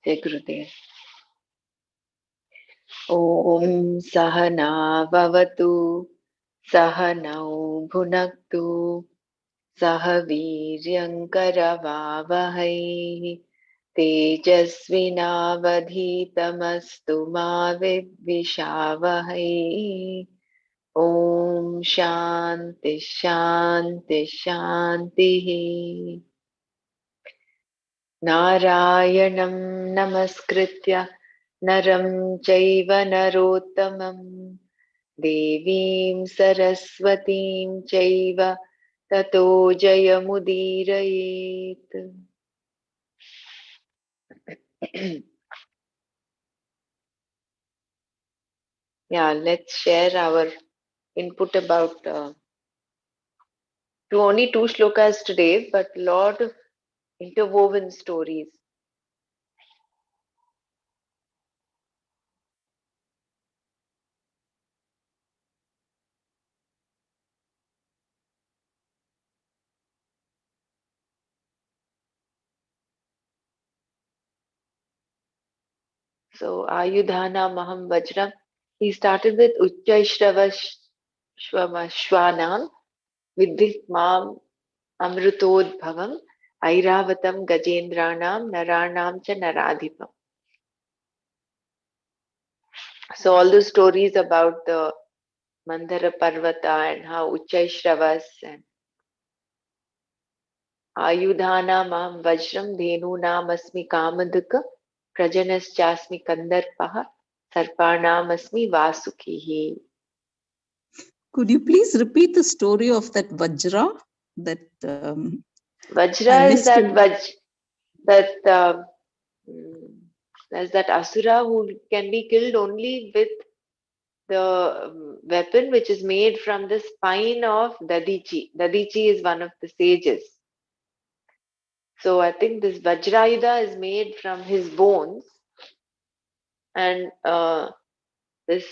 Jai Gurudev. Om Sahana Bhavatu Sahanau Bhunaktu Sahaviryankaravavahai Tejasvinavadhitamastu ma vidvishavahai. Om Shanti Shanti Shanti. Narayanam Namaskritya Naram Chaiva Narottamam Devim Saraswatim Chaiva Tato Jayamudirayet. Yeah, let's share our input about only two shlokas today, but lot of interwoven stories. So Ayudhana Maham Vajram. He started with Uchchaishrava Shwanam Vidhit Mam Amrutodbhavam Airavatam Gajendranam Naranam cha Naradhipam. So all those stories about the Mandara Parvata and how Uchchaishravas and Ayudhana Maham Vajram Dhenu Nam Asmi Kamadaka Prajanas Chasmi Kandarpaha Sarpanam Asmi Vasukihi. Could you please repeat the story of that Vajra? That Vajra is that there's that Asura who can be killed only with the weapon which is made from the spine of Dadichi. Dadichi is one of the sages. So I think this Vajrayuda is made from his bones, and this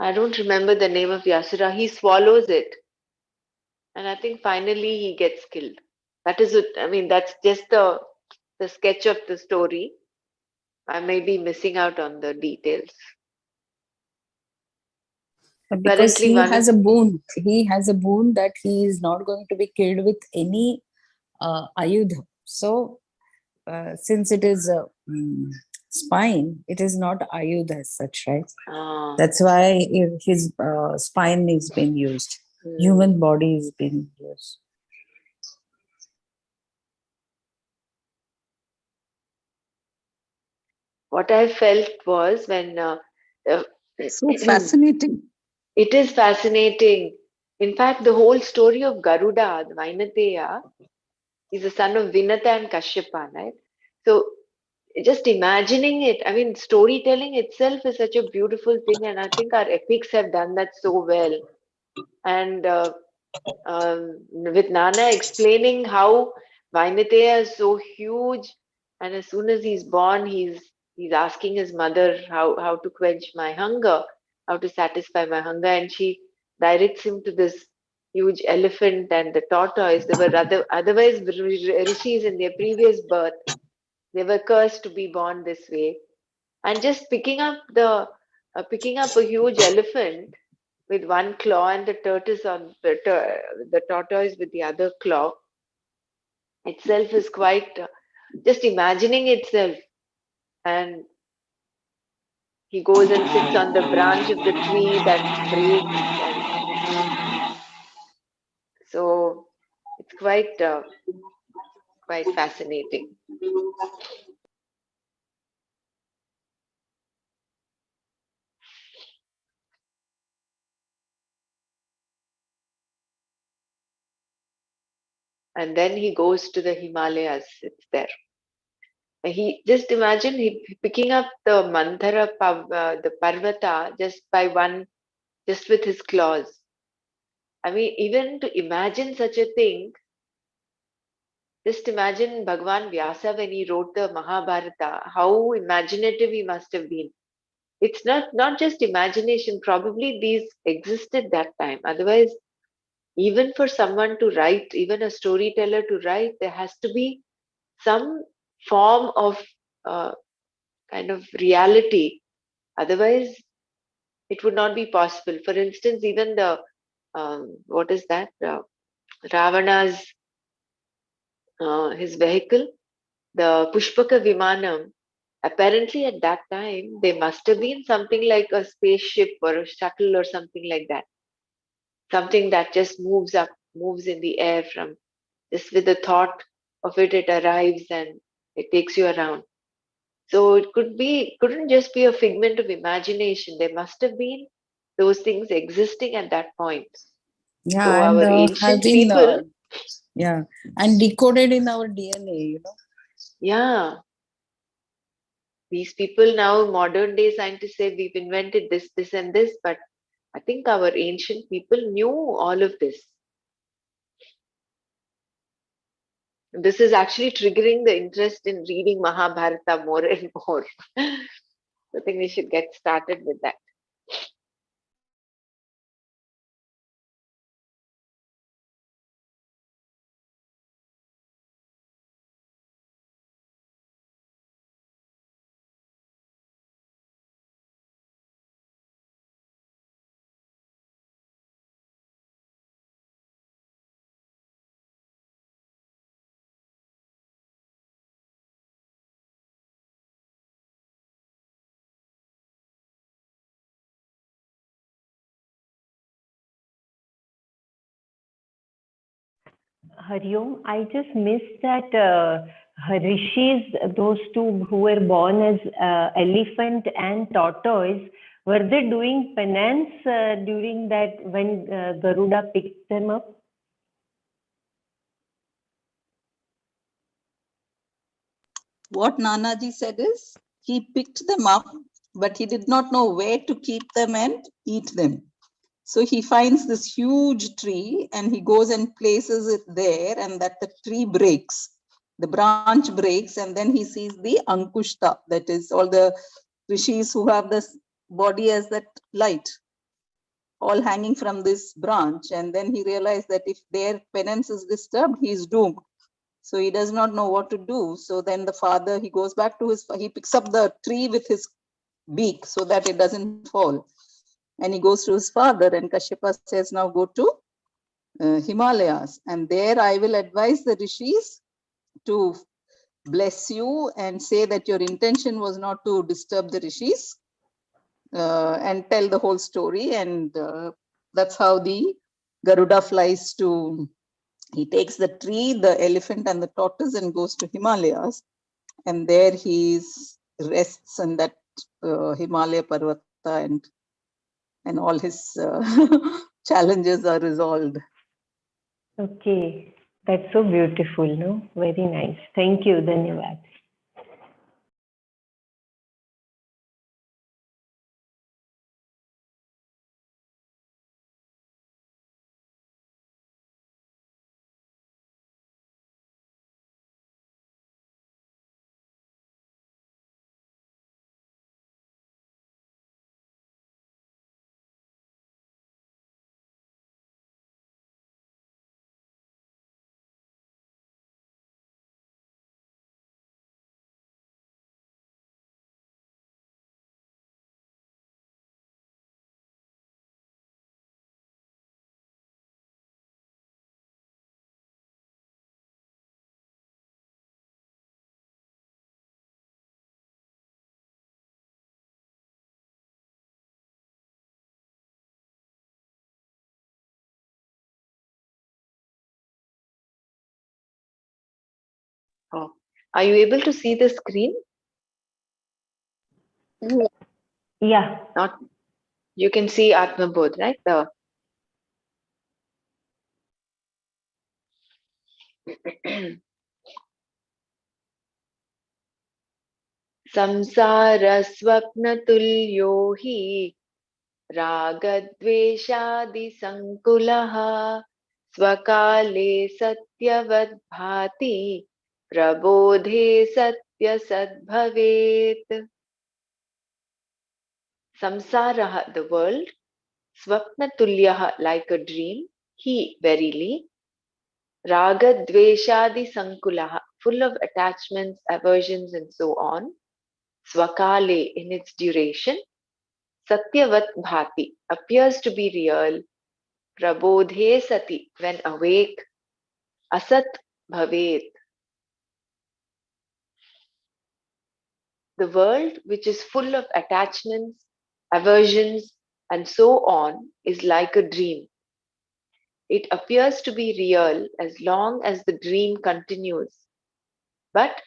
I don't remember the name of the Asura. He swallows it, and I think finally he gets killed. That is it. I mean, that's just the sketch of the story. I may be missing out on the details. because he has a boon. He has a boon that he is not going to be killed with any ayudha. So, since it is a spine, it is not ayudha as such, right? That's why his spine is being used. Human body is being used. What I felt was when so fascinating. It is fascinating. In fact, the whole story of Garuda, the Vainateya, is the son of Vinata and Kashyapa, right? So just imagining it, I mean, storytelling itself is such a beautiful thing, and I think our epics have done that so well. And with Nana explaining how Vainateya is so huge, and as soon as he's born, he's asking his mother how to quench my hunger, how to satisfy my hunger, and she directs him to this huge elephant and the tortoise. They were otherwise rishis in their previous birth. They were cursed to be born this way, and just picking up a huge elephant with one claw and the tortoise on the tortoise with the other claw itself is quite just imagining itself. And he goes and sits on the branch of the tree that breaks, and so it's quite fascinating. And then he goes to the Himalayas. It's there. He just imagine he picking up the the Parvata just by one, just with his claws. I mean, even to imagine such a thing, just imagine Bhagwan Vyasa when he wrote the Mahabharata, how imaginative he must have been. It's not just imagination, probably these existed that time. Otherwise, even for someone to write, even a storyteller to write, there has to be some form of kind of reality. Otherwise, it would not be possible. For instance, even the what is that? Ravana's his vehicle, the Pushpaka Vimanam. Apparently, at that time, there must have been something like a spaceship or a shuttle or something like that. Something that just moves up, moves in the air from just with the thought of it, it arrives and it takes you around. So it couldn't just be a figment of imagination. There must have been those things existing at that point. So Yeah, and our have ancient been people, yeah, and decoded in our DNA, yeah, these people now, modern day scientists say we've invented this, this, and this, but I think our ancient people knew all of this. This is actually triggering the interest in reading Mahabharata more and more. I think we should get started with that. Hariom, I just missed that rishis, those two who were born as elephant and tortoise, were they doing penance during that when Garuda picked them up? What Nanaji said is he picked them up, but he did not know where to keep them and eat them. So he finds this huge tree and he goes and places it there, and that the tree breaks. The branch breaks, and then he sees the Ankushta, that is all the rishis who have this body as that light, all hanging from this branch. And then he realized that if their penance is disturbed, he is doomed. So he does not know what to do. So then the father, he goes back to he picks up the tree with his beak so that it doesn't fall. And he goes to his father, and Kashyapa says, now go to Himalayas. And there I will advise the rishis to bless you and say that your intention was not to disturb the rishis, and tell the whole story. And that's how the Garuda flies to, he takes the tree, the elephant and the tortoise and goes to Himalayas. And there he rests in that Himalaya Parvata, and all his challenges are resolved. Okay, that's so beautiful, no? Very nice. Thank you, Dhanyavad. Oh, are you able to see the screen? Yeah. Not. You can see Atma Bodh, right? The संसारस्वप्नतुल्यो हि रागद्वेषादिसङ्कुलः स्वकाले सत्यवद्भाति प्रबोधे सत्यसद्भवेत्. Samsara, the world, Swapnatulyah, like a dream, he, verily, Ragadveshadi Sankulaha, full of attachments, aversions, and so on. Swakale, in its duration, Satyavat Bhati, appears to be real. Prabodhe Sati, when awake, Asat Bhavet. The world, which is full of attachments, aversions, and so on, is like a dream. It appears to be real as long as the dream continues, but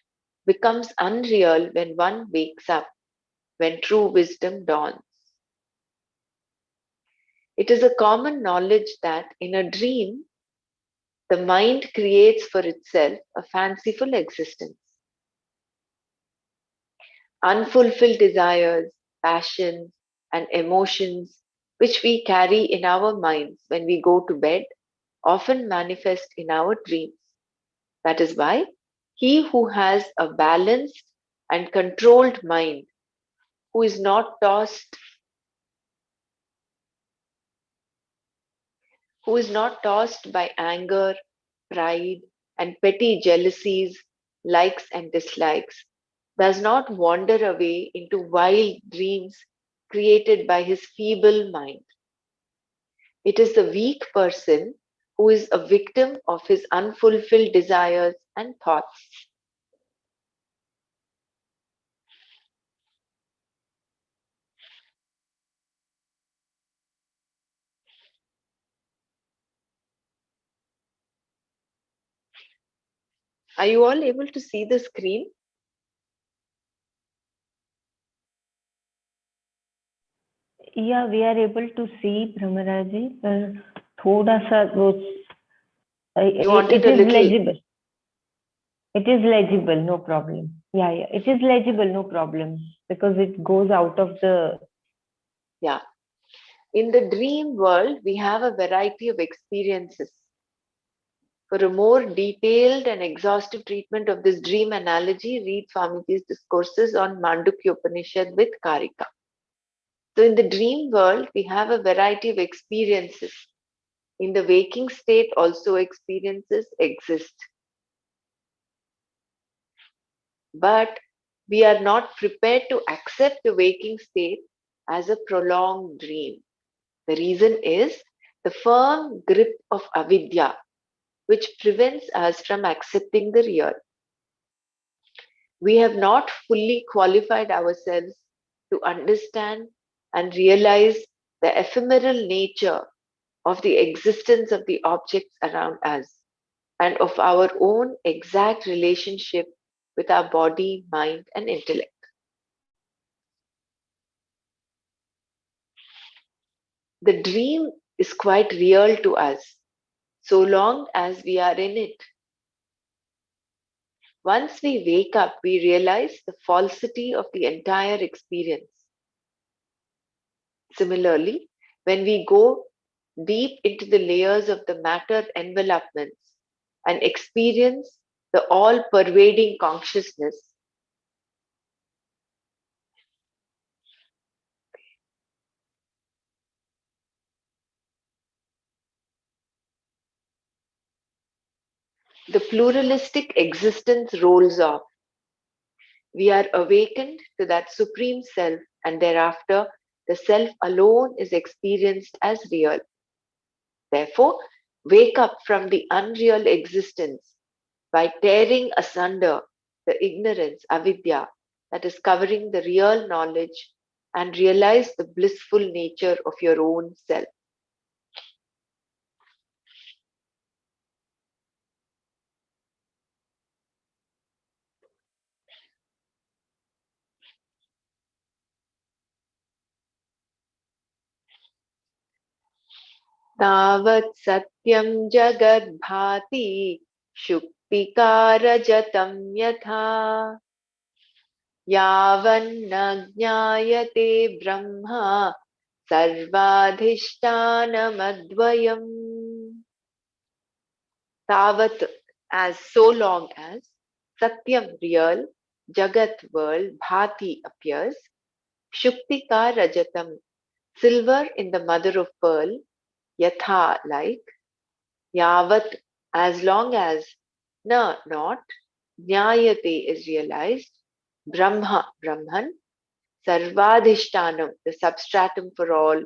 becomes unreal when one wakes up, when true wisdom dawns. It is a common knowledge that in a dream, the mind creates for itself a fanciful existence. Unfulfilled desires, passions, and emotions which we carry in our minds when we go to bed often manifest in our dreams. That is why he who has a balanced and controlled mind, who is not tossed, by anger, pride, and petty jealousies, likes and dislikes, does not wander away into wild dreams created by his feeble mind. It is the weak person who is a victim of his unfulfilled desires and thoughts. Are you all able to see the screen? Yeah, we are able to see Brahmaraji. थोड़ा सा वो You wanted it a is little. legible. It is legible, no problem. Yeah, it is legible, no problem, because it goes out of the. Yeah. In the dream world, we have a variety of experiences. For a more detailed and exhaustive treatment of this dream analogy, read Swamiji's discourses on Mandukya Upanishad with Karika. So, in the dream world, we have a variety of experiences. In the waking state, also experiences exist. But we are not prepared to accept the waking state as a prolonged dream. The reason is the firm grip of avidya, which prevents us from accepting the real. We have not fully qualified ourselves to understand and realize the ephemeral nature of the existence of the objects around us and of our own exact relationship with our body, mind, and intellect. The dream is quite real to us so long as we are in it. Once we wake up, we realize the falsity of the entire experience. Similarly, when we go deep into the layers of the matter envelopments and experience the all pervading consciousness, the pluralistic existence rolls off. We are awakened to that supreme self, and thereafter, the self alone is experienced as real. Therefore, wake up from the unreal existence by tearing asunder the ignorance, avidya, that is covering the real knowledge, and realize the blissful nature of your own self. तावत् सत्यं जगद्भाति शुक्तिकारजतं यथा यावन्न ज्ञायते Brahma सर्वाधिष्ठानमद्वयम्. Tavat, as so long as Satyam, real, Jagat, world, Bhati, appears, Shuktika, Rajatam, silver in the mother of pearl, Yatha, like, Yavat, as long as, Na, not, Jnayate is realized, Brahma, Brahman, Sarvadhishtanam, the substratum for all,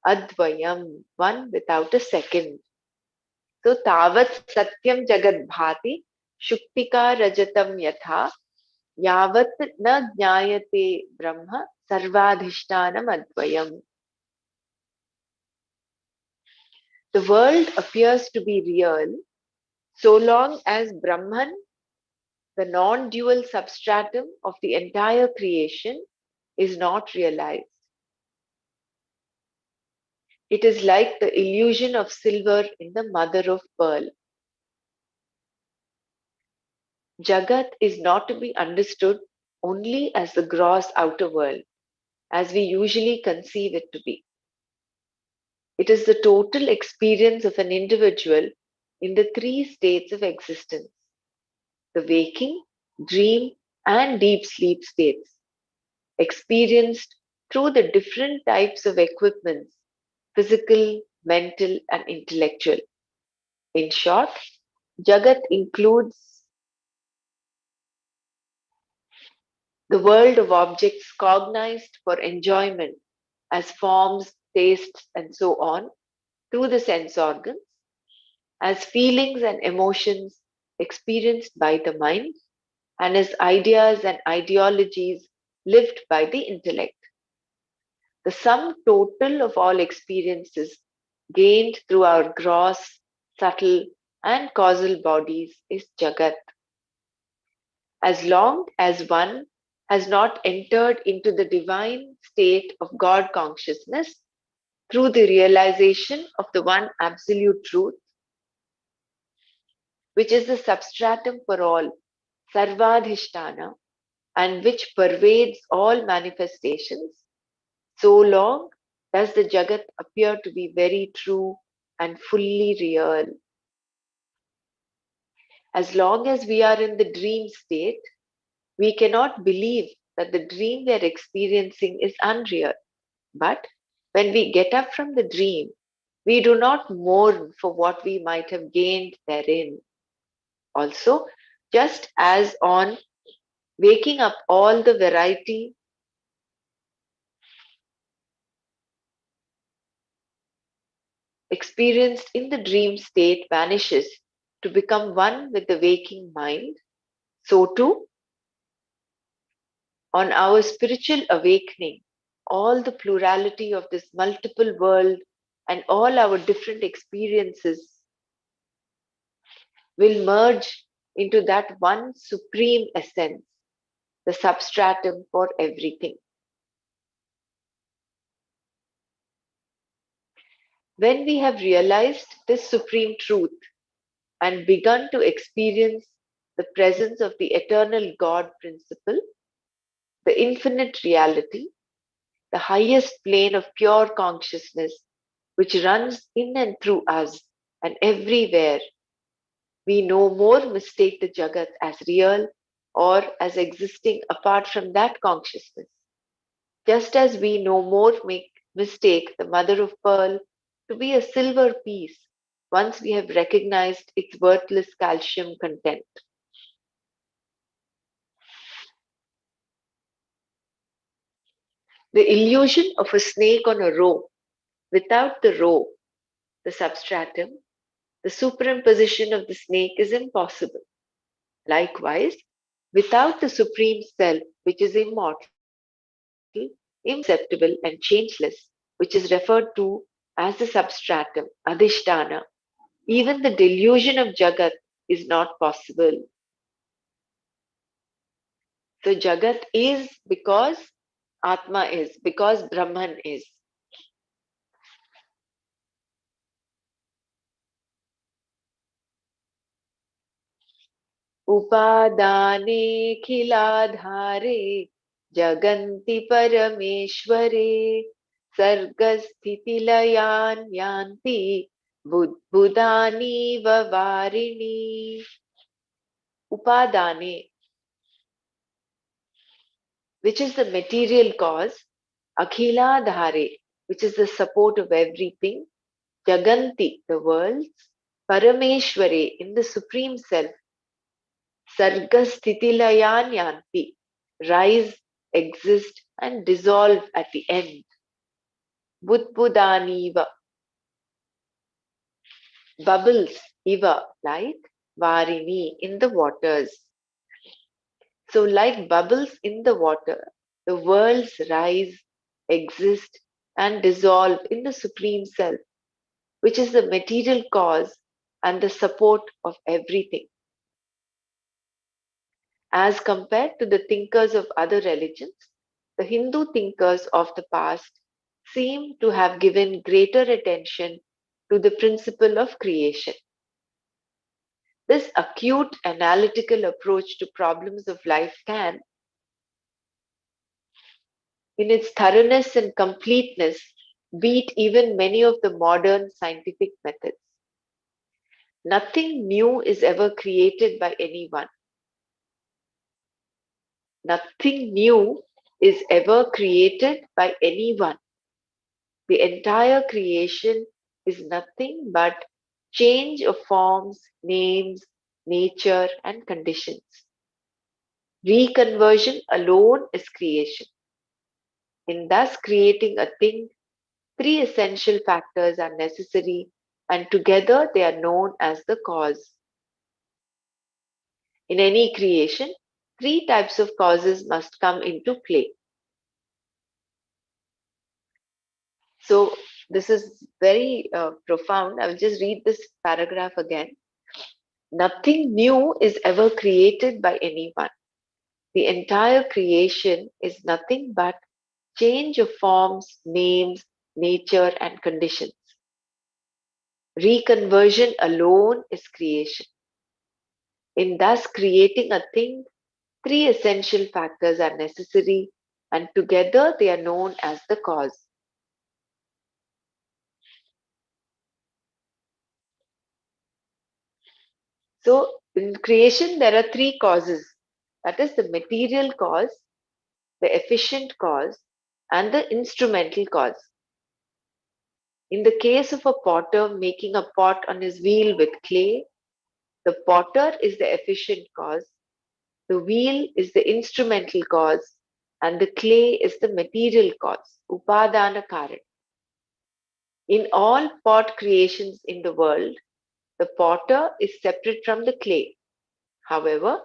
Advayam, one without a second. So Tavat Satyam Jagat Bhati, Shuktika Rajatam Yatha, Yavat na Jnayate Brahma, Sarvadhishtanam Advayam. The world appears to be real so long as Brahman, the non-dual substratum of the entire creation, is not realized. It is like the illusion of silver in the mother of pearl. Jagat is not to be understood only as the gross outer world, as we usually conceive it to be. It is the total experience of an individual in the three states of existence: the waking, dream, and deep sleep states, experienced through the different types of equipments: physical, mental, and intellectual. In short, Jagat includes the world of objects cognized for enjoyment as forms, tastes, and so on through the sense organs, as feelings and emotions experienced by the mind, and as ideas and ideologies lived by the intellect. The sum total of all experiences gained through our gross, subtle, and causal bodies is Jagat. As long as one has not entered into the divine state of God consciousness through the realization of the one absolute truth, which is the substratum for all, Sarvadhishtana, and which pervades all manifestations, so long does the Jagat appear to be very true and fully real. As long as we are in the dream state, we cannot believe that the dream we are experiencing is unreal. But when we get up from the dream, we do not mourn for what we might have gained therein. Also, just as on waking up, all the variety experienced in the dream state vanishes to become one with the waking mind, so too, on our spiritual awakening, all the plurality of this multiple world and all our different experiences will merge into that one supreme essence, the substratum for everything. When we have realized this supreme truth and begun to experience the presence of the eternal God principle, the infinite reality, the highest plane of pure consciousness, which runs in and through us and everywhere, we no more mistake the Jagat as real or as existing apart from that consciousness. Just as we no more make mistake the mother of pearl to be a silver piece once we have recognized its worthless calcium content. The illusion of a snake on a rope without the rope, the substratum, the superimposition of the snake is impossible. Likewise, without the Supreme Self, which is immortal, imperceptible, and changeless, which is referred to as the substratum, Adhishtana, even the delusion of Jagat is not possible. So, Jagat is because Atma is, because Brahman is. उपादाने खिलाधारे जगन्ति परमेश्वरे सर्गस्थितिलयान् यान्ति बुद्बुदानीव वारिणि. Upadane, which is the material cause, Akhila Dhare, which is the support of everything, Jaganti, the worlds, Parameshware, in the Supreme Self, Sarga sthitilayan yanti. Rise, exist, and dissolve at the end. Budbudaniva. Bubbles, iva, like varini in the waters. So, like bubbles in the water, the worlds rise, exist, and dissolve in the Supreme Self, which is the material cause and the support of everything. As compared to the thinkers of other religions, the Hindu thinkers of the past seem to have given greater attention to the principle of creation. This acute analytical approach to problems of life can, in its thoroughness and completeness, beat even many of the modern scientific methods. Nothing new is ever created by anyone. Nothing new is ever created by anyone. The entire creation is nothing but change of forms, names, nature, and conditions. Reconversion alone is creation. In thus creating a thing, three essential factors are necessary, and together they are known as the cause. In any creation, three types of causes must come into play. So, this is very profound. I will just read this paragraph again. Nothing new is ever created by anyone. The entire creation is nothing but change of forms, names, nature, and conditions. Reconversion alone is creation. In thus creating a thing, three essential factors are necessary, and together they are known as the cause. So, in creation, there are three causes, that is, the material cause, the efficient cause, and the instrumental cause. In the case of a potter making a pot on his wheel with clay, the potter is the efficient cause, the wheel is the instrumental cause, and the clay is the material cause, upadana karan. In all pot creations in the world, the potter is separate from the clay. However,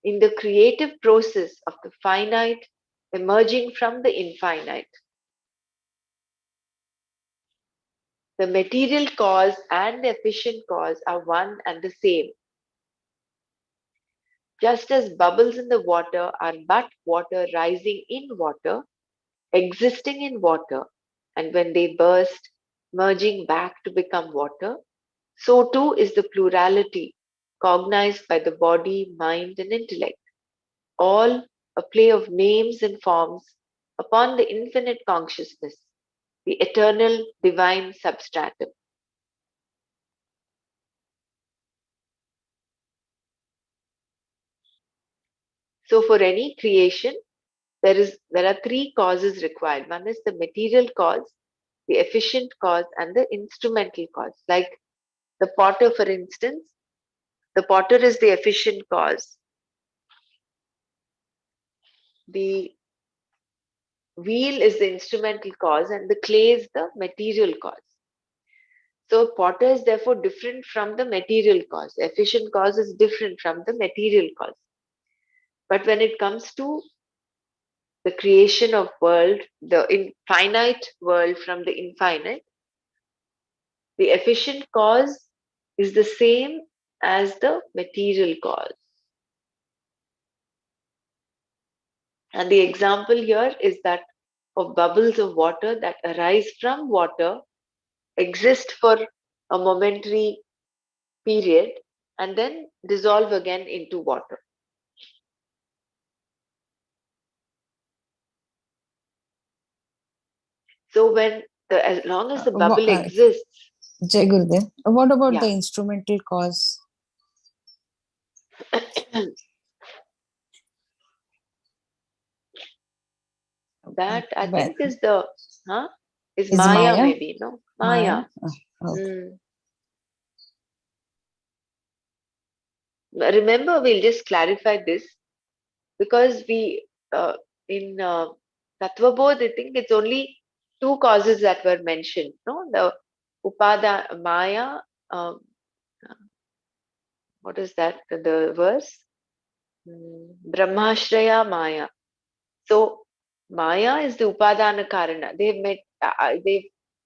in the creative process of the finite emerging from the infinite, the material cause and the efficient cause are one and the same. Just as bubbles in the water are but water rising in water, existing in water, and when they burst, merging back to become water, so too is the plurality cognized by the body, mind, and intellect, all a play of names and forms upon the infinite consciousness, the eternal divine substratum. So, for any creation, there are three causes required. One is the material cause, the efficient cause, and the instrumental cause. Like the potter, for instance, the potter is the efficient cause. The wheel is the instrumental cause, and the clay is the material cause. So, potter is therefore different from the material cause. The efficient cause is different from the material cause. But when it comes to the creation of world, the infinite world from the infinite, the efficient cause is the same as the material cause. And the example here is that of bubbles of water that arise from water, exist for a momentary period, and then dissolve again into water. So as long as the bubble exists, Jai Gurudev, what about the yeah. instrumental cause? That I think is the is Is Maya, Maya? maybe, no? Maya. Oh, okay. Remember, we'll just clarify this because in Tattva Bodh, I think it's only two causes that were mentioned. No, the Upada Maya. Um, what is that? The verse? Brahmashraya Maya. So Maya is the Upadana Karana. They've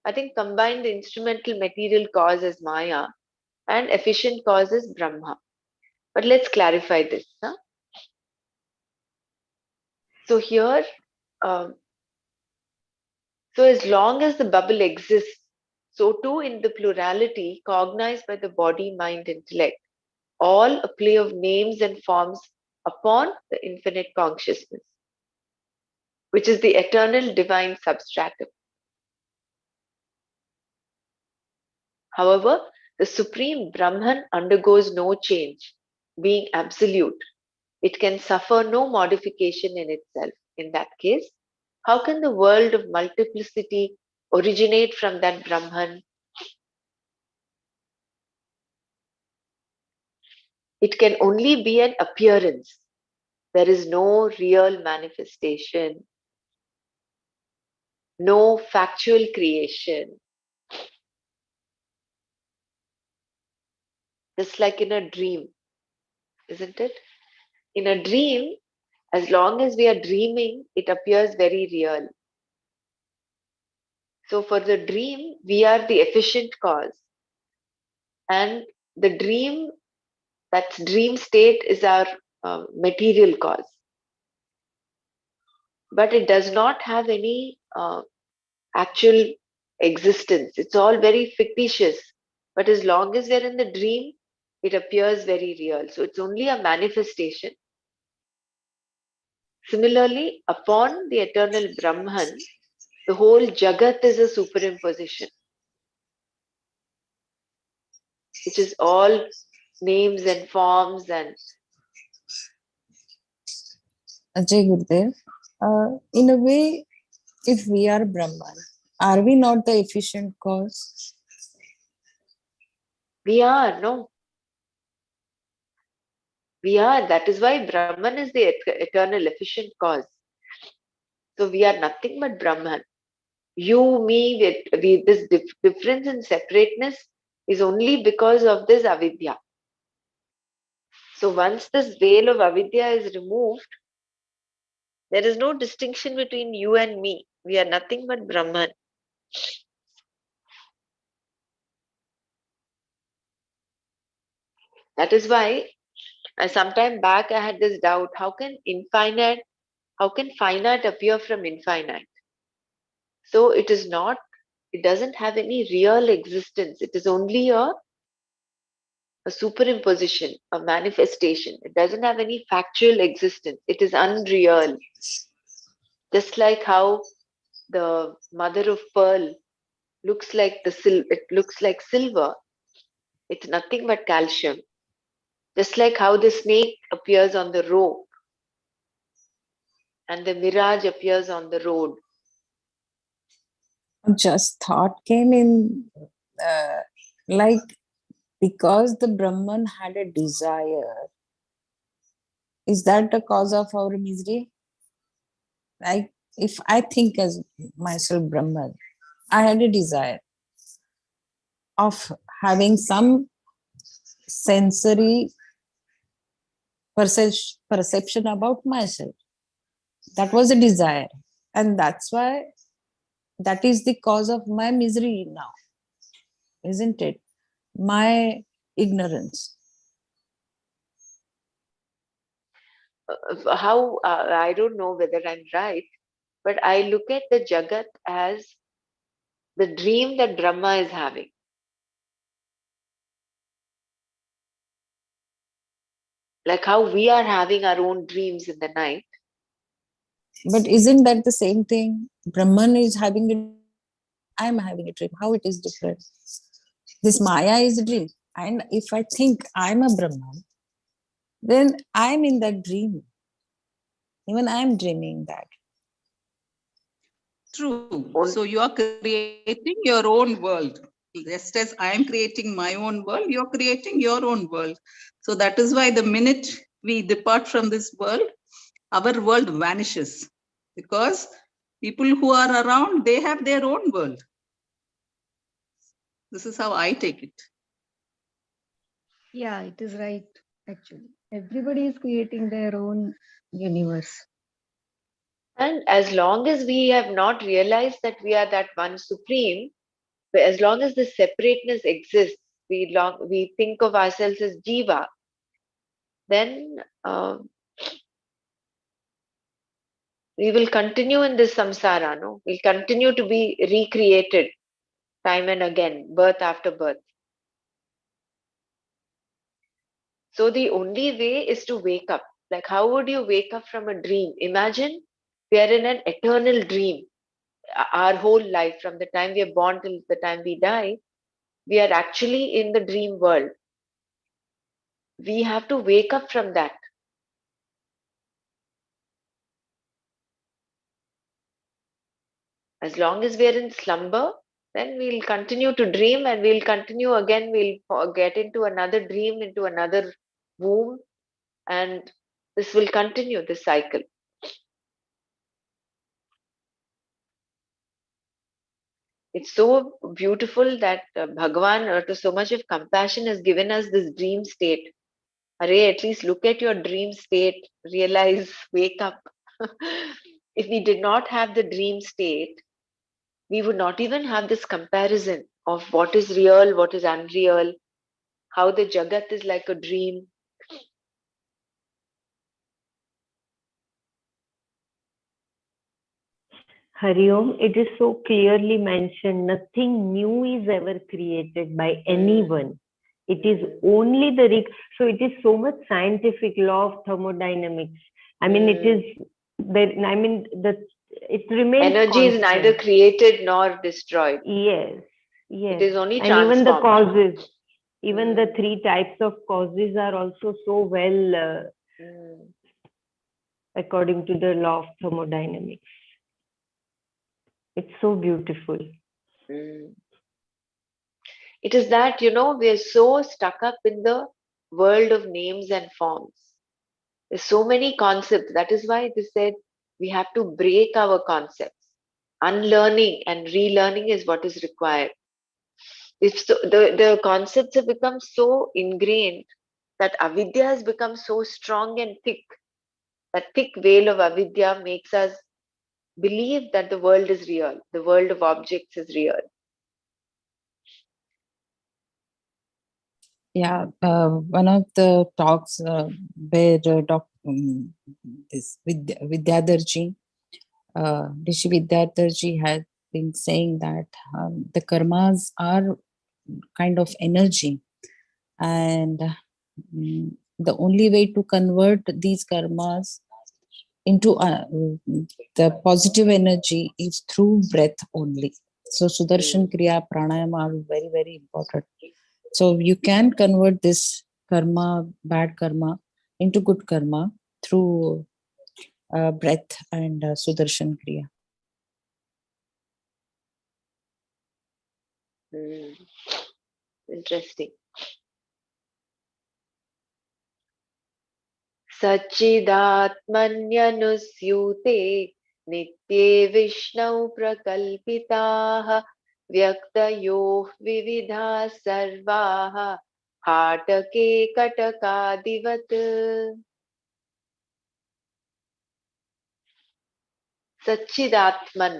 I think combined the instrumental material cause as Maya and efficient cause as Brahma. But let's clarify this. Huh? So here, um, so as long as the bubble exists, so too in the plurality cognized by the body, mind, intellect, all a play of names and forms upon the infinite consciousness, which is the eternal divine substratum. However, the supreme Brahman undergoes no change, being absolute. It can suffer no modification in itself. In that case, how can the world of multiplicity originate from that Brahman? It can only be an appearance. There is no real manifestation, no factual creation. Just like in a dream, isn't it? In a dream, as long as we are dreaming, it appears very real. So for the dream, we are the efficient cause. And the dream, that dream state is our material cause. But it does not have any actual existence. It's all very fictitious. But as long as we're in the dream, it appears very real. So it's only a manifestation. Similarly, upon the eternal Brahman, the whole Jagat is a superimposition, which is all names and forms and Ajay Gurudev, in a way, if we are Brahman, are we not the efficient cause? we are, no. We are. That is why Brahman is the eternal efficient cause. So we are nothing but Brahman. You, me, this difference and separateness is only because of this avidya. So once this veil of avidya is removed, there is no distinction between you and me. We are nothing but Brahman. That is why some time back I had this doubt: how can finite appear from infinite? So it is not. It doesn't have any real existence. It is only a superimposition, a manifestation. It doesn't have any factual existence. It is unreal. Just like how the mother of pearl looks like it looks like silver. It's nothing but calcium. Just like how the snake appears on the rope and the mirage appears on the road. Just thought came in, like, because the Brahman had a desire, is that the cause of our misery? Like, if I think as myself Brahman, I had a desire of having some sensory perception about myself. That was a desire. And that's why that is the cause of my misery now, isn't it? My ignorance. How I don't know whether I'm right, but I look at the Jagat as the dream that Brahma is having. Like how we are having our own dreams in the night. But isn't that the same thing? Brahman is having a, I'm having a dream. How it is different? This Maya is a dream. And if I think I'm a Brahman, then I'm in that dream. Even I'm dreaming that. True. So you are creating your own world Just as I am creating my own world, you're creating your own world. So that is why the minute we depart from this world, our world vanishes, because people who are around, they have their own world. This is how I take it. Yeah, it is right, actually. Everybody is creating their own universe. And as long as we have not realized that we are that one supreme, as long as the separateness exists, we think of ourselves as jiva, then we will continue in this samsara, no? We'll continue to be recreated time and again, birth after birth. So the only way is to wake up. Like, how would you wake up from a dream? Imagine we are in an eternal dream. Our whole life, from the time we are born till the time we die, we are actually in the dream world. We have to wake up from that. As long as we are in slumber, then we'll continue to dream and we'll continue again. We'll get into another dream, into another womb, and this will continue, this cycle. It's so beautiful that Bhagavan, to so much of compassion, has given us this dream state. Array, at least look at your dream state, realize, wake up. If we did not have the dream state, we would not even have this comparison of what is real, what is unreal, how the Jagat is like a dream. Hari Om, it is so clearly mentioned, nothing new is ever created by anyone. It is only so it is so much scientific law of thermodynamics. I mean, it is it remains energy constant. is neither created nor destroyed. Yes. It is only and transformed. even the causes, even the three types of causes are also so well according to the law of thermodynamics. It's so beautiful. It is that, we are so stuck up in the world of names and forms. There's so many concepts. That is why they said we have to break our concepts. Unlearning and relearning is what is required. If the concepts have become so ingrained that avidya has become so strong and thick. That thick veil of avidya makes us believe that the world is real, the world of objects is real. Yeah, one of the talks where this Vidyadarji, Rishi Vidyadarji had been saying that the karmas are kind of energy, and the only way to convert these karmas into the positive energy is through breath only. So Sudarshan Kriya, Pranayama are very, very important. So you can convert this karma, bad karma, into good karma through breath and Sudarshan Kriya. Interesting. सच्चिदात्मन्यनुस्यूते नित्ये विष्णौ प्रकल्पिताः व्यक्तयोः विविधाः सर्वाः हाटके कटकादिवत्. Satchidatman,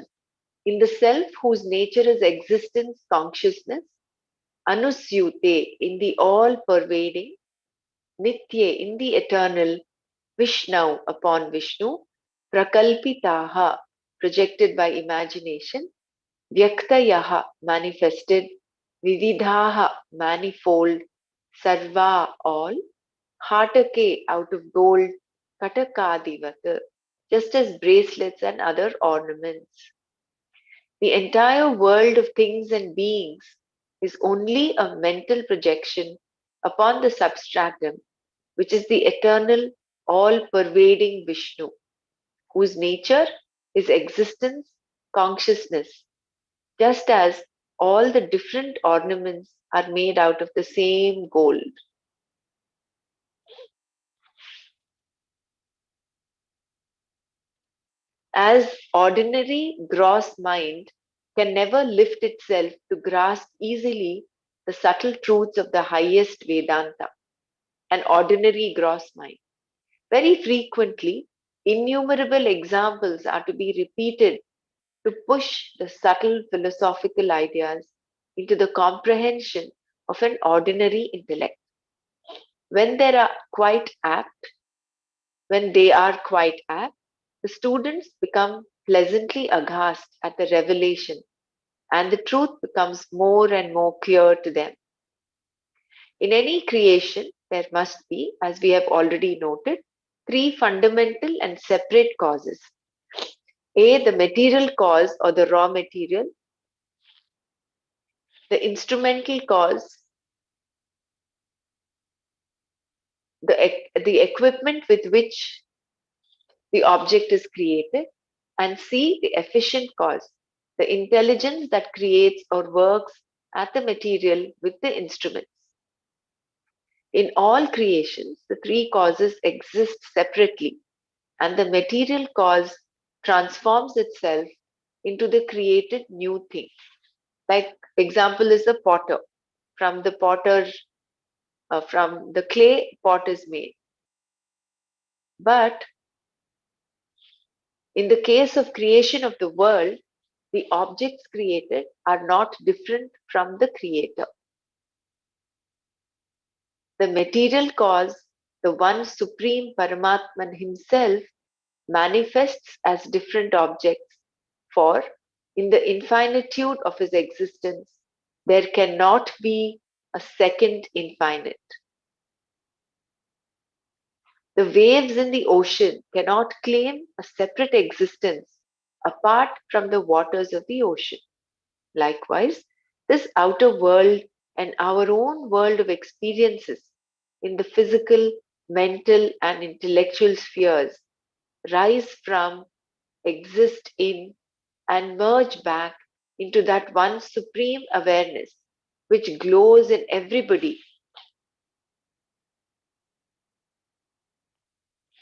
in the self whose nature is existence, consciousness. Anusyute, in the all-pervading. Nitye, in the eternal. Vishnau, upon Vishnu. Prakalpitaha, projected by imagination. Vyaktayaha, manifested. Vividhaha, manifold. Sarva, all. Hatake, out of gold. Katakadivat, just as bracelets and other ornaments. The entire world of things and beings is only a mental projection upon the substratum, which is the eternal, all-pervading Vishnu, whose nature is existence, consciousness, just as all the different ornaments are made out of the same gold. As ordinary gross mind can never lift itself to grasp easily the subtle truths of the highest Vedanta, an ordinary gross mind. Very frequently, innumerable examples are to be repeated to push the subtle philosophical ideas into the comprehension of an ordinary intellect. When they are quite apt, when they are quite apt, the students become pleasantly aghast at the revelation, and the truth becomes more and more clear to them. In any creation, there must be, as we have already noted, three fundamental and separate causes. A, the material cause or the raw material, the instrumental cause, the equipment with which the object is created, and C, the efficient cause, the intelligence that creates or works at the material with the instruments. In all creations, the three causes exist separately, and the material cause transforms itself into the created new thing. Like example is the potter. From the potter, from the clay, pot is made. But in the case of creation of the world, the objects created are not different from the creator. The material cause, the one supreme Paramatman himself, manifests as different objects, for in the infinitude of his existence, there cannot be a second infinite. The waves in the ocean cannot claim a separate existence apart from the waters of the ocean. Likewise, this outer world and our own world of experiences in the physical, mental, and intellectual spheres rise from, exist in, and merge back into that one supreme awareness which glows in everybody.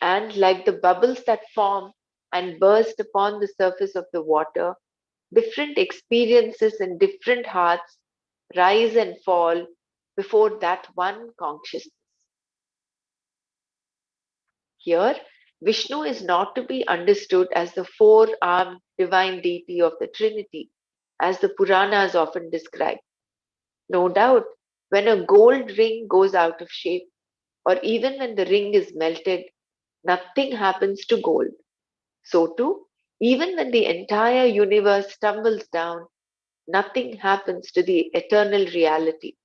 And like the bubbles that form and burst upon the surface of the water, different experiences in different hearts rise and fall before that one consciousness. Here, Vishnu is not to be understood as the four-armed divine deity of the Trinity, as the Puranas often describe. No doubt, when a gold ring goes out of shape, or even when the ring is melted, nothing happens to gold. So too, even when the entire universe tumbles down, nothing happens to the eternal reality,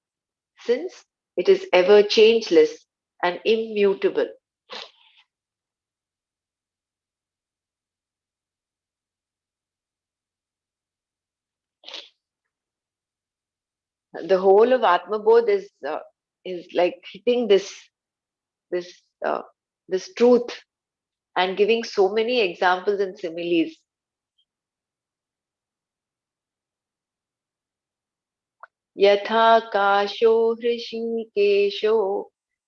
since it is ever changeless and immutable. The whole of Atma Bodh is like hitting this uh, this truth and giving so many examples and similes. यथाकाशो हृषीकेशो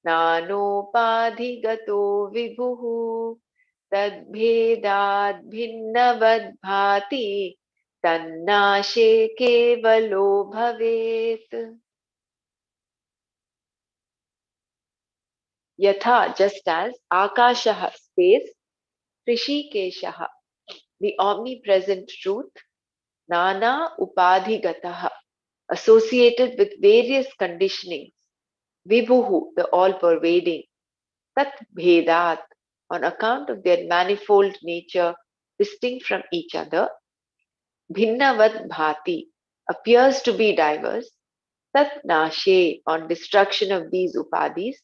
नानोपाधिगतो विभुः तद्भेदाद् भिन्नवद्भाति तन्नाशे केवलो भवेत्. Yatha, just as, Akashaha, space, Rishikeshaha, the omnipresent truth, Nana Upadhigataha, associated with various conditionings, Vibhuhu, the all-pervading, Tat Bhedat, on account of their manifold nature distinct from each other, Bhinnavad Bhati, appears to be diverse, Tat Nashe, on destruction of these upadhis,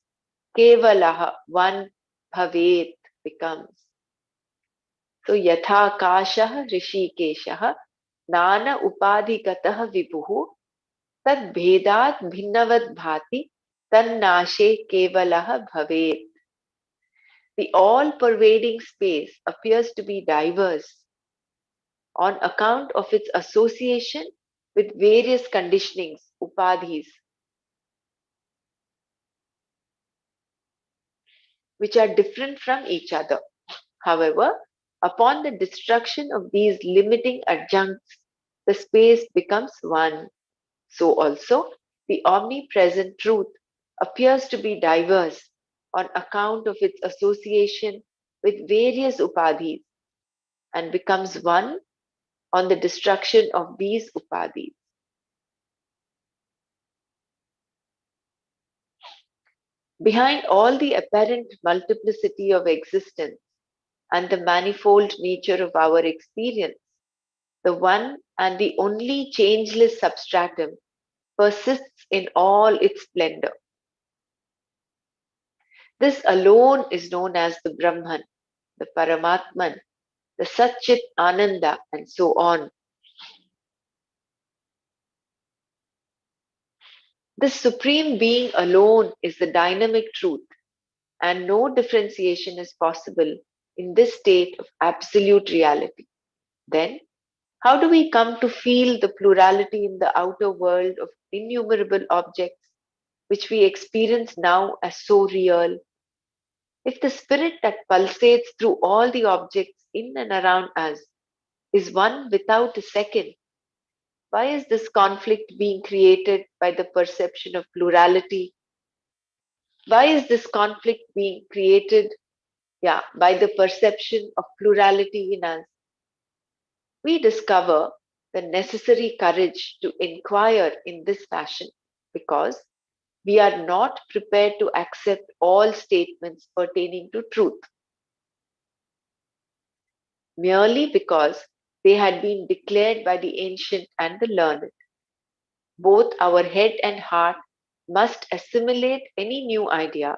Kevalaha, one Bhavet, becomes. So Yatha Kashah Rishikeshah Nana Upadhikatah Vipuhu Tad Bhedat Bhinnavad Bhati Tannashe Kevalaha Bhavet. The all-pervading space appears to be diverse on account of its association with various conditionings, upadhis, which are different from each other. However, upon the destruction of these limiting adjuncts, the space becomes one. So also, the omnipresent truth appears to be diverse on account of its association with various upadhis and becomes one on the destruction of these upadhis. Behind all the apparent multiplicity of existence and the manifold nature of our experience, the one and the only changeless substratum persists in all its splendor. This alone is known as the Brahman, the Paramatman, the Satchit Ananda, and so on. This supreme being alone is the dynamic truth, and no differentiation is possible in this state of absolute reality. Then, how do we come to feel the plurality in the outer world of innumerable objects which we experience now as so real? If the spirit that pulsates through all the objects in and around us is one without a second, why is this conflict being created by the perception of plurality? Why is this conflict being created, by the perception of plurality in us? We discover the necessary courage to inquire in this fashion because we are not prepared to accept all statements pertaining to truth merely because they had been declared by the ancient and the learned. Both our head and heart must assimilate any new idea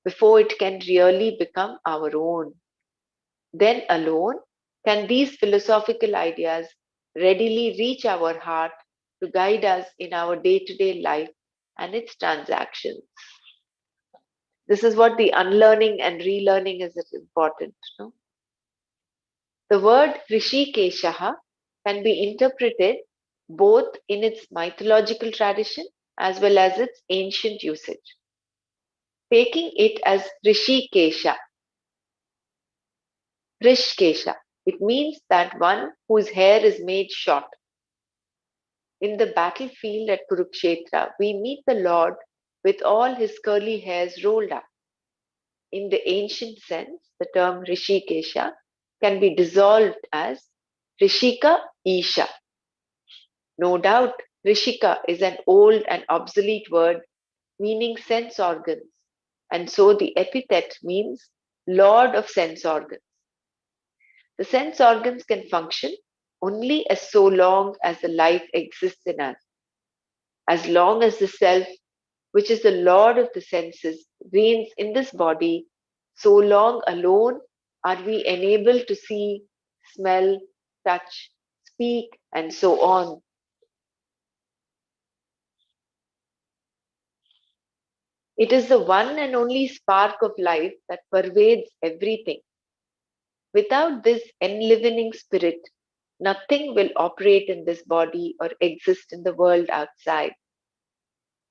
before it can really become our own. Then alone can these philosophical ideas readily reach our heart to guide us in our day to day life and its transactions. This is what the unlearning and relearning is important. No? The word Rishikeshaha can be interpreted both in its mythological tradition as well as its ancient usage. Taking it as Rishikesha, Rishkesha, it means that one whose hair is made short. In the battlefield at Kurukshetra, we meet the Lord with all his curly hairs rolled up. In the ancient sense, the term Rishikesha can be dissolved as Rishika Isha. No doubt, Rishika is an old and obsolete word meaning sense organs, and so the epithet means Lord of sense organs. The sense organs can function only as so long as the life exists in us. As long as the self, which is the Lord of the senses, reigns in this body, so long alone are we enabled to see, smell, touch, speak, and so on. It is the one and only spark of life that pervades everything. Without this enlivening spirit, nothing will operate in this body or exist in the world outside.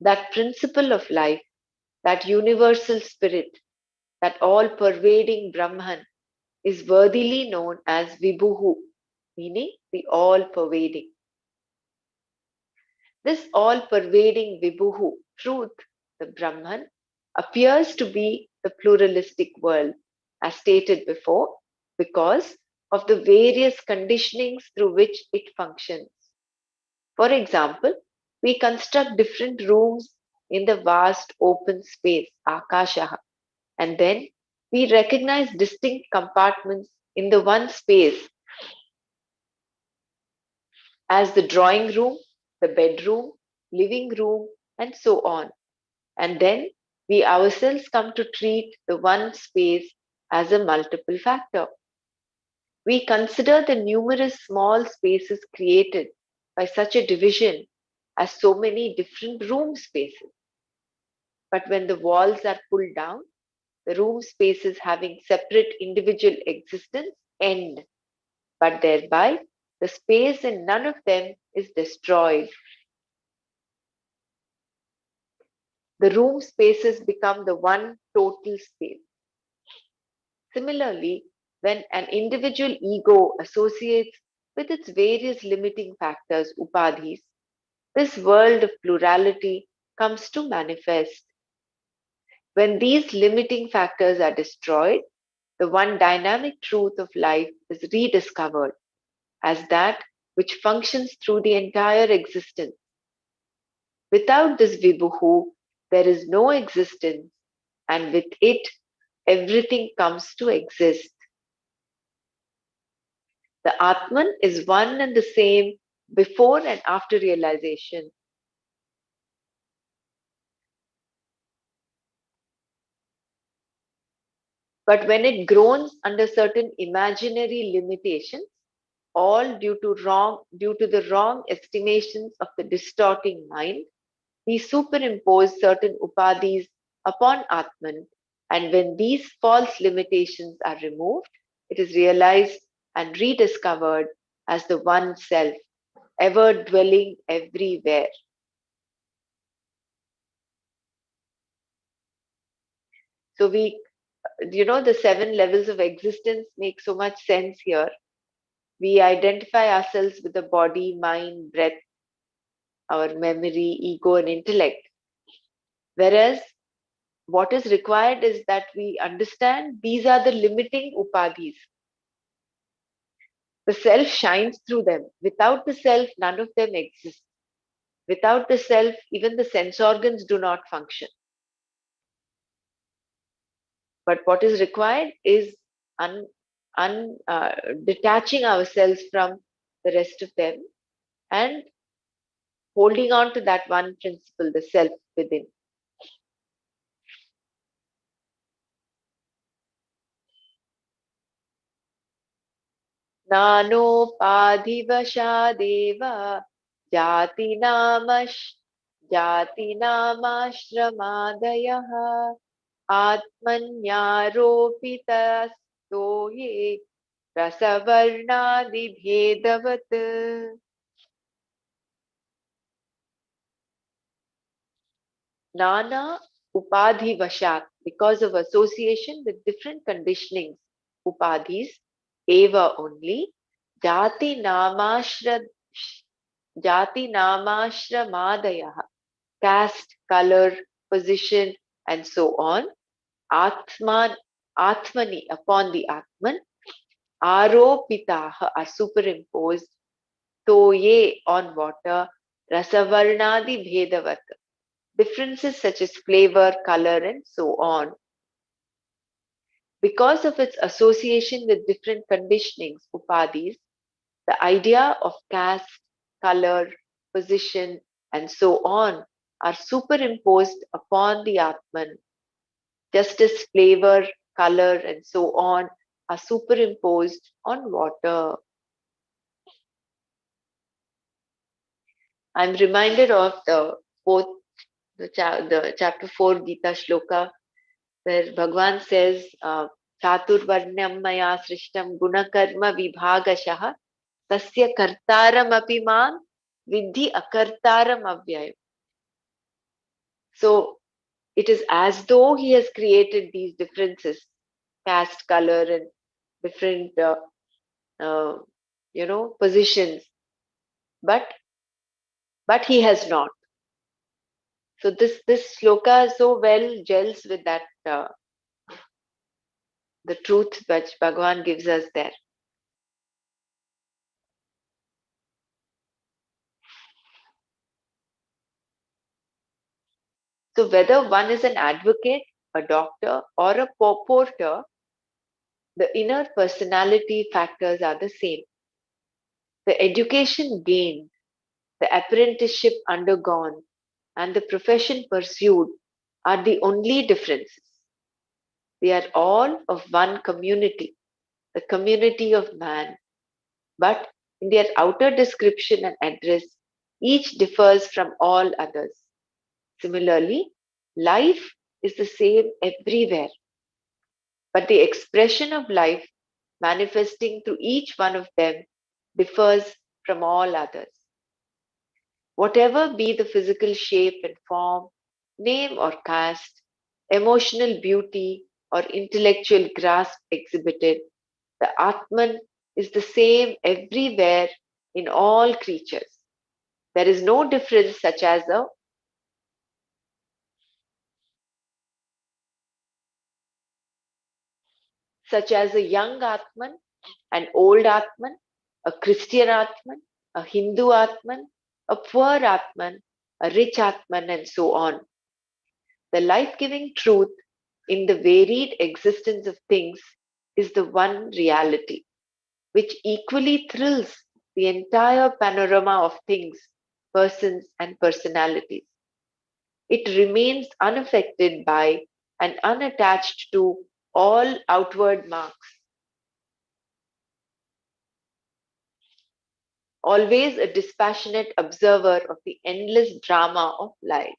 That principle of life, that universal spirit, that all pervading Brahman is worthily known as Vibhuhu, meaning the all pervading. This all pervading Vibhuhu, truth, the Brahman, appears to be the pluralistic world, as stated before, because of the various conditionings through which it functions. For example, we construct different rooms in the vast open space, Akashaha, and then we recognize distinct compartments in the one space as the drawing room, the bedroom, living room, and so on. And then we ourselves come to treat the one space as a multiple factor. We consider the numerous small spaces created by such a division as so many different room spaces. But when the walls are pulled down, the room spaces having separate individual existence end, but thereby The space in none of them is destroyed. The room spaces become the one total space. Similarly, when an individual ego associates with its various limiting factors, upadhis, this world of plurality comes to manifest. When these limiting factors are destroyed, the one dynamic truth of life is rediscovered as that which functions through the entire existence. Without this vibhuhu, there is no existence, and with it, everything comes to exist. The Atman is one and the same before and after realization. But when it groans under certain imaginary limitations, all due to the wrong estimations of the distorting mind, we superimpose certain upadhis upon Atman, and when these false limitations are removed, it is realized and rediscovered as the one self, ever dwelling everywhere. So the 7 levels of existence make so much sense here. We identify ourselves with the body, mind, breath, our memory, ego, and intellect. Whereas what is required is that we understand these are the limiting upadhis. The self shines through them. Without the self, none of them exist. Without the self, even the sense organs do not function. But what is required is detaching ourselves from the rest of them and holding on to that one principle, the self within. नानोपाधिवशादेव जातिनामाश्रमादयः आत्मन्यारोपितस्तो ये रसवर्णादिभेदवत्. Nana upadhi vashat, because of association with different conditionings, upadhis, eva only, jati namashramadayah, caste, color, position, and so on, atmani, upon the Atman, aropitaha, are superimposed, toye, on water, rasavarnadi bhedavat, differences such as flavor, color, and so on. Because of its association with different conditionings, upadhis, the idea of caste, color, position, and so on are superimposed upon the Atman, just as flavor, color, and so on are superimposed on water. I'm reminded of the chapter 4 Gita shloka, where Bhagwan says, Chaturvarnyam maya srishtam gunakarma vibhagashah tasya kartaram api man vidhi akartaram avyayam. So it is as though he has created these differences, caste, color, and different, positions, but he has not. So this shloka so well gels with that, the truth which Bhagwan gives us there. So whether one is an advocate, a doctor, or a porter, the inner personality factors are the same. The education gained, the apprenticeship undergone, and the profession pursued are the only differences. They are all of one community, the community of man. But in their outer description and address, each differs from all others. Similarly, life is the same everywhere, but the expression of life manifesting through each one of them differs from all others. Whatever be the physical shape and form, name or caste, emotional beauty or intellectual grasp exhibited, the Atman is the same everywhere in all creatures. There is no difference such as a young Atman, an old Atman, a Christian Atman, a Hindu Atman, a poor Atman, a rich Atman, and so on. The life giving truth in the varied existence of things is the one reality, which equally thrills the entire panorama of things, persons, and personalities. It remains unaffected by and unattached to all outward marks, always a dispassionate observer of the endless drama of life.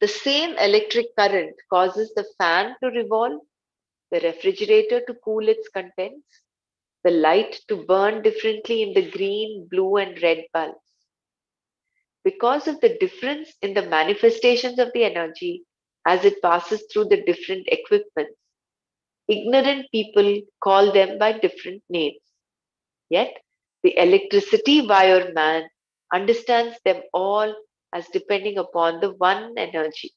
The same electric current causes the fan to revolve, the refrigerator to cool its contents, the light to burn differently in the green, blue, and red bulbs. Because of the difference in the manifestations of the energy as it passes through the different equipments, ignorant people call them by different names. Yet, the electricity wire man understands them all as depending upon the one energy.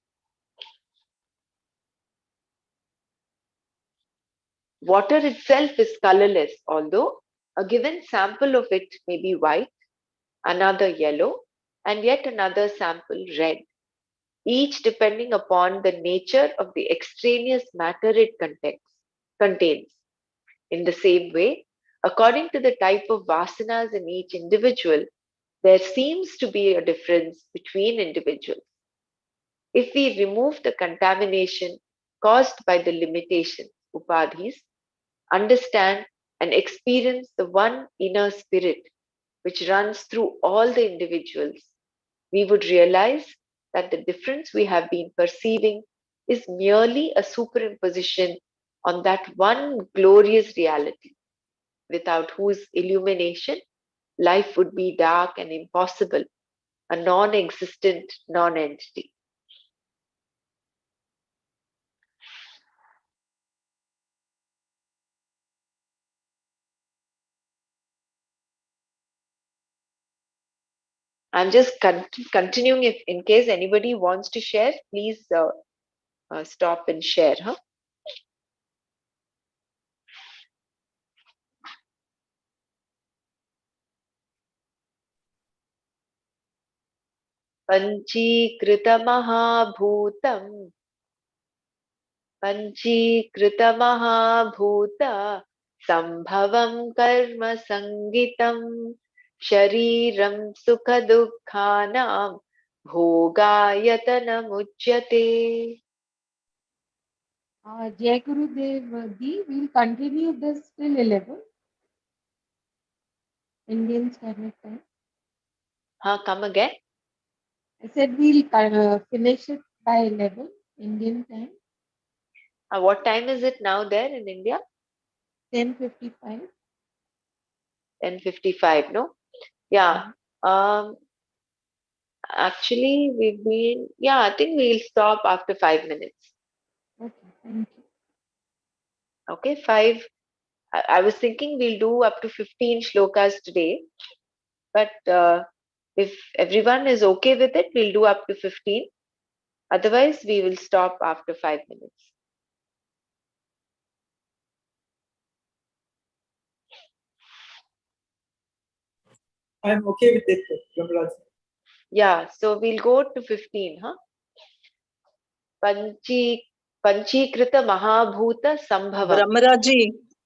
Water itself is colorless, although a given sample of it may be white, another yellow, and yet another sample red, each depending upon the nature of the extraneous matter it contains. In the same way, according to the type of vasanas in each individual, there seems to be a difference between individuals. If we remove the contamination caused by the limitations, upadhis, understand and experience the one inner spirit which runs through all the individuals, we would realize that the difference we have been perceiving is merely a superimposition on that one glorious reality, without whose illumination life would be dark and impossible, a non existent non entity. I'm just continuing. If in case anybody wants to share, please stop and share. Huh? पञ्चीकृतमहाभूतम् पञ्चीकृतमहाभूत सम्भवं कर्म संगितं शरीरं सुखदुःखानां भोगायतनमुच्यते. Jai Gurudev Ji, we'll continue this till 11 Indian Standard Time. Come again? I said we'll finish it by 11 Indian time. What time is it now there in India? 10:55. 10:55, no? Yeah. Actually, we've been, yeah, I think we'll stop after 5 minutes. Okay, thank you. Okay, 5. I was thinking we'll do up to 15 shlokas today, but if everyone is okay with it, we'll do up to 15. Otherwise, we will stop after 5 minutes. I'm okay with it, Ramraj. Yeah, so we'll go to 15, huh? Panchikrita Mahabhuta Sambhava. Brahmaraji,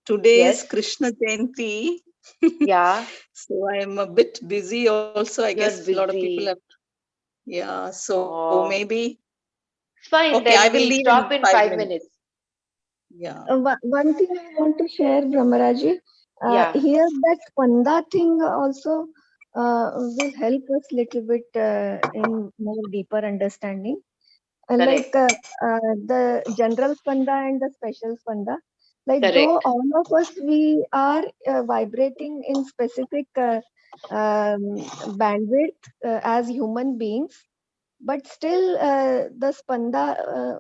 today Yes. is Krishna Jayanti. Yeah. So I'm a bit busy also. I guess a lot of people have. Yeah, so maybe. It's fine, Okay, then I will we'll leave stop in 5 minutes. minutes. Yeah. One thing I want to share, Brahmaraji. Here that Spanda thing also will help us little bit in more deeper understanding. Like the general Spanda and the special Spanda. Like Correct. though all of us, we are vibrating in specific bandwidth as human beings, but still the spanda,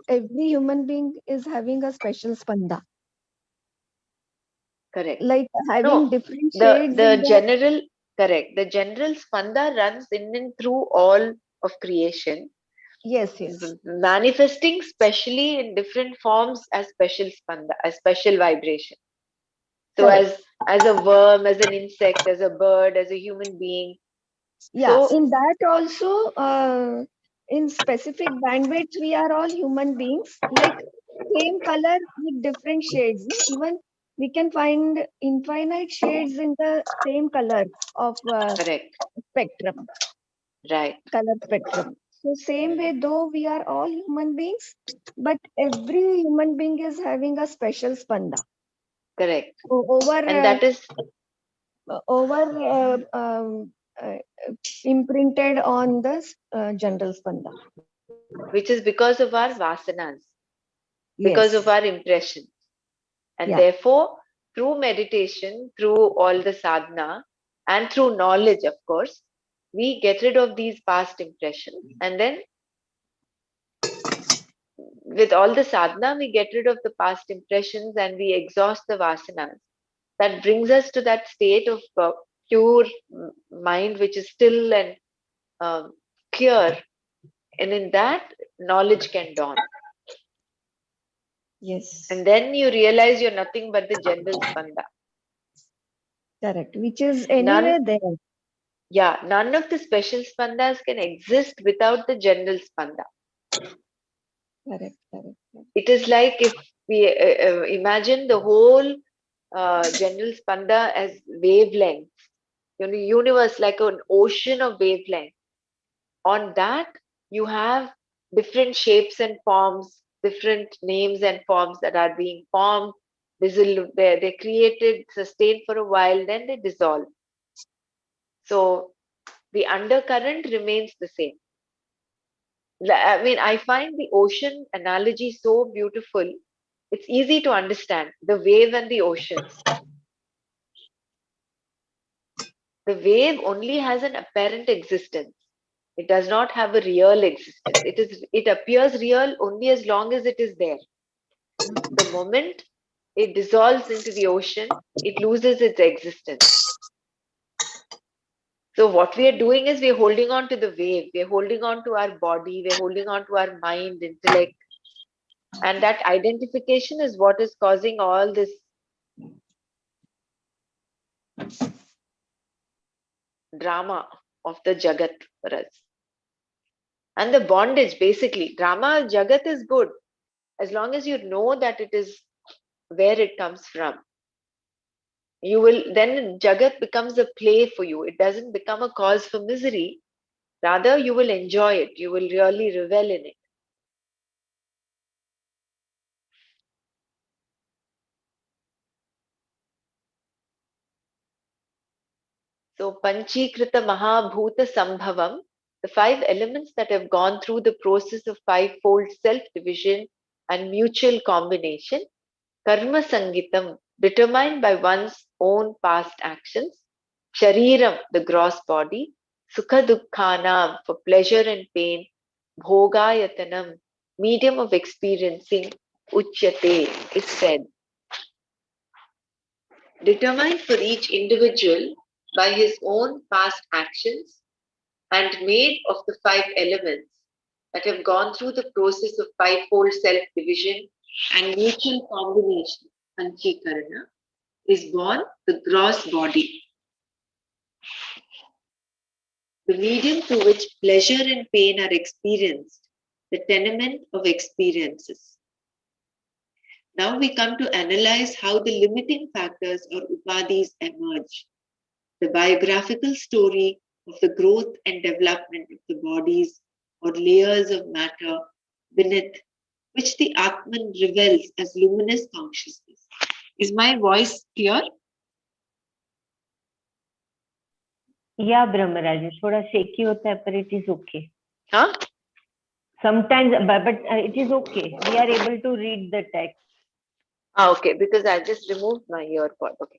every human being is having a special spanda. Correct. Like having No, different shades the in the. general, correct. The general spanda runs in and through all of creation, Yes, yes. manifesting specially in different forms as special spanda, as special vibration. So Correct. as a worm, as an insect, as a bird, as a human being. Yeah, So in that also, in specific bandwidth, we are all human beings. Like same color with different shades. No? Even we can find infinite shades in the same color of correct. spectrum, Right. color spectrum. So same way, though we are all human beings, but every human being is having a special spanda Correct. over And that is over imprinted on the general spanda. which is because of our vasanas, because of Yes. our impression. And Yeah. therefore, through meditation, through all the sadhana, and through knowledge, of course, we get rid of these past impressions. And then, with all the sadhana, we get rid of the past impressions and we exhaust the vasanas. That brings us to that state of pure mind, which is still and um, clear. And in that, knowledge can dawn. Yes. And then you realize you're nothing but the general spanda. Correct. Which is anywhere None, there. yeah, none of the special spandas can exist without the general spanda. Correct. Correct. It is like if we imagine the whole general spanda as wavelengths, universe like an ocean of wavelengths. On that, you have different shapes and forms, different names and forms that are being formed, they're created, sustained for a while, then they dissolve. So the undercurrent remains the same. I mean, I find the ocean analogy so beautiful. It's easy to understand the wave and the oceans. The wave only has an apparent existence. It does not have a real existence. It appears real only as long as it is there. The moment it dissolves into the ocean, it loses its existence. So what we are doing is we're holding on to the wave, we're holding on to our body, we're holding on to our mind, intellect, and that identification is what is causing all this drama of the Jagat for us. And the bondage, basically, drama Jagat is good as long as you know that it is where it comes from. You will then Jagat becomes a play for you. It doesn't become a cause for misery. Rather, you will enjoy it. You will really revel in it. So, Panchikrita Mahabhuta Sambhavam, the five elements that have gone through the process of fivefold self division and mutual combination, Karma Sangitam, determined by one's own past actions, Shariram, the gross body, Sukha Dukkhanam, for pleasure and pain, Bhogayatanam, medium of experiencing, Uchyate, is said. Determined for each individual by his own past actions and made of the five elements that have gone through the process of fivefold self division and mutual combination, Panchikarana, is born the gross body, the medium through which pleasure and pain are experienced, the tenement of experiences. Now we come to analyze how the limiting factors or upadhis emerge. The biographical story of the growth and development of the bodies or layers of matter beneath which the Atman reveals as luminous consciousness. Is my voice clear? Yeah, Brahmaraj, thoda shaky hota hai, but it is okay. Huh? Sometimes, but it is okay. We are able to read the text. Ah, okay, because I just removed my earpod. Okay.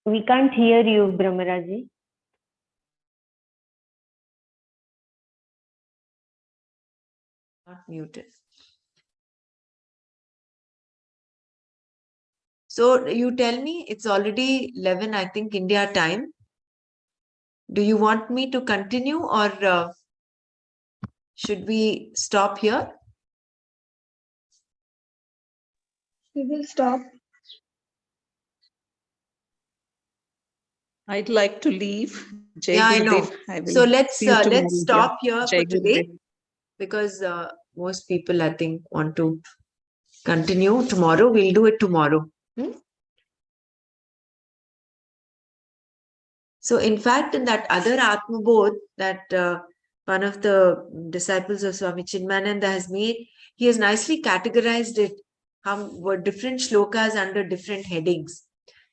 We can't hear you, Brahmaraji. Not muted. So you tell me, it's already 11, I think, India time. Do you want me to continue or should we stop here? We will stop. I'd like to leave. Jai Yeah, I Gurudev. know. So let's stop here Jai for today Gurudev. because most people, I think, want to continue tomorrow. We'll do it tomorrow. So in fact, in that other Atma Bodh that one of the disciples of Swami Chinmayananda has made, he has nicely categorized it. Were different shlokas under different headings.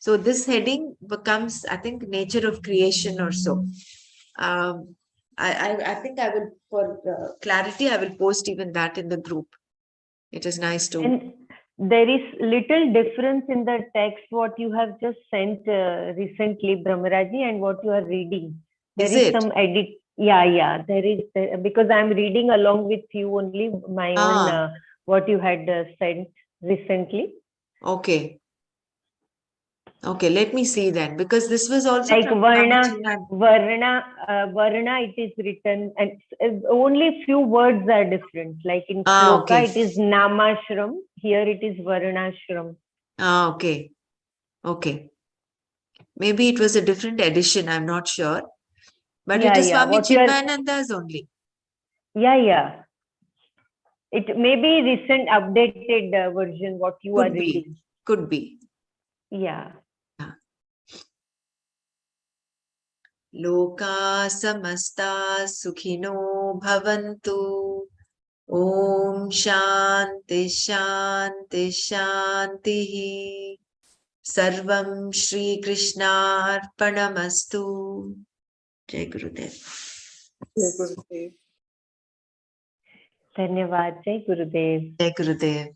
So this heading becomes, I think, nature of creation or so. I think I will, for clarity, I will post even that in the group. It is nice to. And there is little difference in the text what you have just sent recently, Brahmaraji, and what you are reading. There is some edit. Yeah, there is, because I'm reading along with you only my own what you had sent recently. Okay. Okay, let me see then, because this was also like Varna, it is written, and only few words are different. Like in Shloka, it is Namashram. Here it is Varnashram. Okay. Okay. Maybe it was a different edition. I'm not sure. But it is Swami Chinmayananda's only. Yeah. It may be recent updated version what you are reading. Could be. Yeah. Loka samasta sukhino bhavantu. Om Shanti Shanti Shanti. Sarvam Shri Krishna Arpanamastu. Jai Gurudev. Jai Gurudev. Dhanyavad. Jai Gurudev. Jai Gurudev.